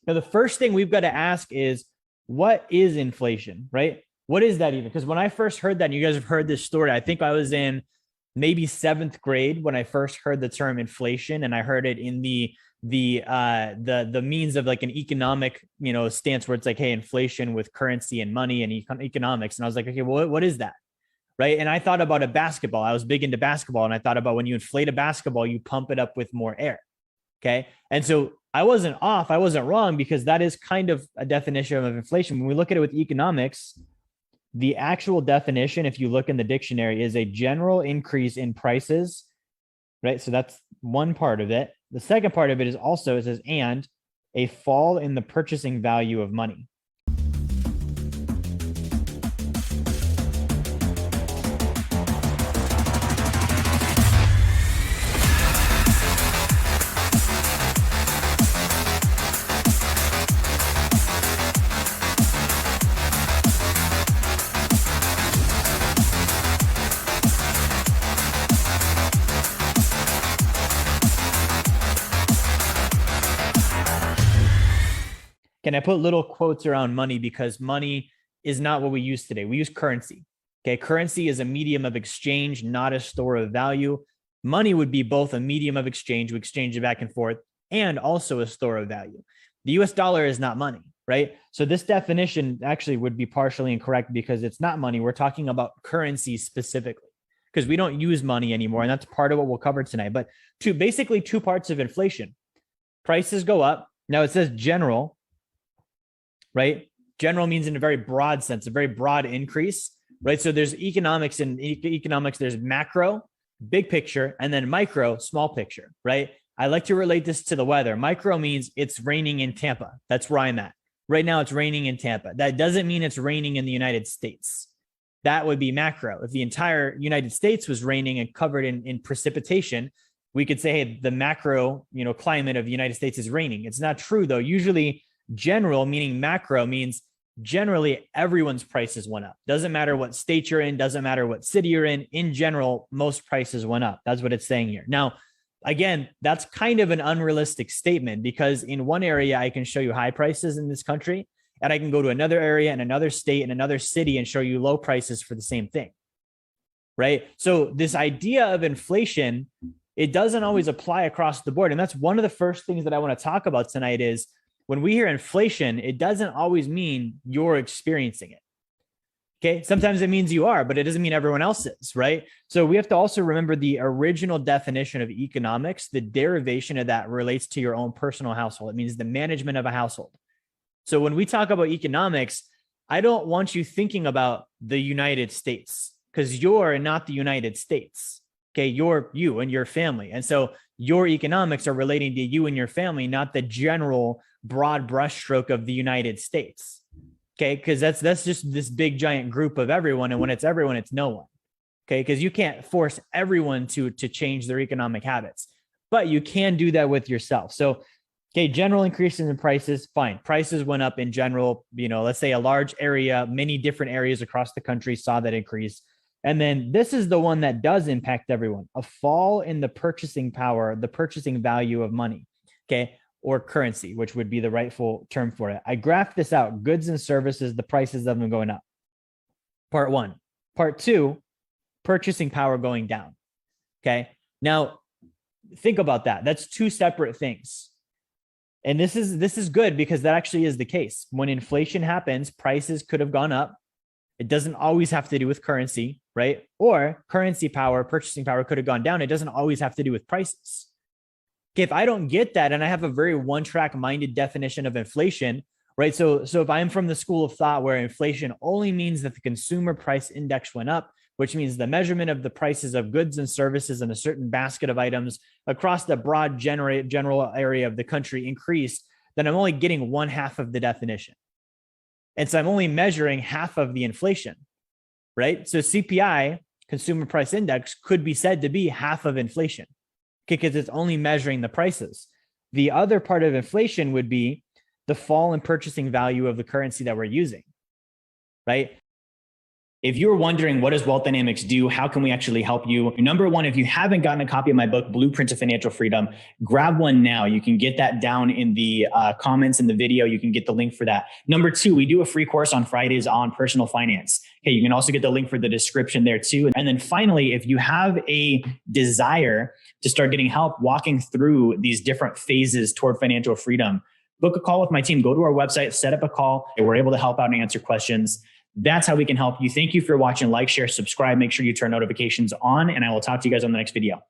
Now, the first thing we've got to ask is, what is inflation, right? What is that even? Because when I first heard that, and you guys have heard this story, I think I was in maybe seventh grade when I first heard the term inflation, and I heard it in the means of like an economic, stance where it's like, hey, inflation with currency and money and economics. And I was like, okay, well, what is that? Right. And I thought about a basketball. I was big into basketball. And I thought about when you inflate a basketball, you pump it up with more air. Okay. And so I wasn't off. I wasn't wrong, because that is kind of a definition of inflation. When we look at it with economics, the actual definition, if you look in the dictionary, is a general increase in prices. Right. So that's one part of it. The second part of it is also, it says, and a fall in the purchasing value of money. Can I put little quotes around money, because money is not what we use today. We use currency. Okay. Currency is a medium of exchange, not a store of value. Money would be both a medium of exchange, we exchange it back and forth, and also a store of value. The US dollar is not money, right? So this definition actually would be partially incorrect, because it's not money. We're talking about currency specifically, because we don't use money anymore. And that's part of what we'll cover tonight. But basically two parts of inflation. Prices go up. Now it says general, right? General means in a very broad sense, a very broad increase, right? So there's economics, and economics, there's macro, big picture, and then micro, small picture, right? I like to relate this to the weather. Micro means it's raining in Tampa. That's where I'm at. Right now it's raining in Tampa. That doesn't mean it's raining in the United States. That would be macro. If the entire United States was raining and covered in precipitation, we could say, hey, the macro, climate of the United States is raining. It's not true though. Usually general, meaning macro, means generally everyone's prices went up. Doesn't matter what state you're in, doesn't matter what city you're in. In general, most prices went up. That's what it's saying here. Now, again, that's kind of an unrealistic statement, because in one area, I can show you high prices in this country, and I can go to another area and another state and another city and show you low prices for the same thing. Right. So this idea of inflation, it doesn't always apply across the board. And that's one of the first things that I want to talk about tonight is, when we hear inflation, it doesn't always mean you're experiencing it. Okay. Sometimes it means you are, but it doesn't mean everyone else is, right? So we have to also remember the original definition of economics. The derivation of that relates to your own personal household. It means the management of a household. So when we talk about economics, I don't want you thinking about the United States, because you're not the United States. Okay. You're you and your family. And so your economics are relating to you and your family, not the general broad brushstroke of the United States. Okay. Because that's just this big giant group of everyone. And when it's everyone, it's no one. Okay. Because you can't force everyone to change their economic habits, but you can do that with yourself. So, okay, general increases in prices, fine. Prices went up in general. Let's say a large area, many different areas across the country saw that increase. And then this is the one that does impact everyone: a fall in the purchasing power, the purchasing value of money. Okay. Or currency, which would be the rightful term for it. I graphed this out: goods and services, the prices of them going up. Part one. Part two, purchasing power going down. Okay. Now think about that. That's two separate things. And this is good, because that actually is the case. When inflation happens, prices could have gone up. It doesn't always have to do with currency, right? Or currency power, purchasing power could have gone down. It doesn't always have to do with prices. Okay, if I don't get that, and I have a very one-track minded definition of inflation, right? So if I'm from the school of thought where inflation only means that the consumer price index went up, which means the measurement of the prices of goods and services in a certain basket of items across the broad general area of the country increased, then I'm only getting one half of the definition. And so I'm only measuring half of the inflation, right? So CPI, consumer price index, could be said to be half of inflation, because it's only measuring the prices. The other part of inflation would be the fall in purchasing value of the currency that we're using, right? If you're wondering what does Wealth Dynamics do, how can we actually help you? Number one, if you haven't gotten a copy of my book, Blueprint to Financial Freedom, grab one now. You can get that down in the comments in the video. You can get the link for that. Number two, we do a free course on Fridays on personal finance. Okay, you can also get the link for the description there too. And then finally, if you have a desire to start getting help walking through these different phases toward financial freedom, book a call with my team. Go to our website, set up a call. We're able to help out and answer questions. That's how we can help you. Thank you for watching. Like, share, subscribe. Make sure you turn notifications on, and I will talk to you guys on the next video.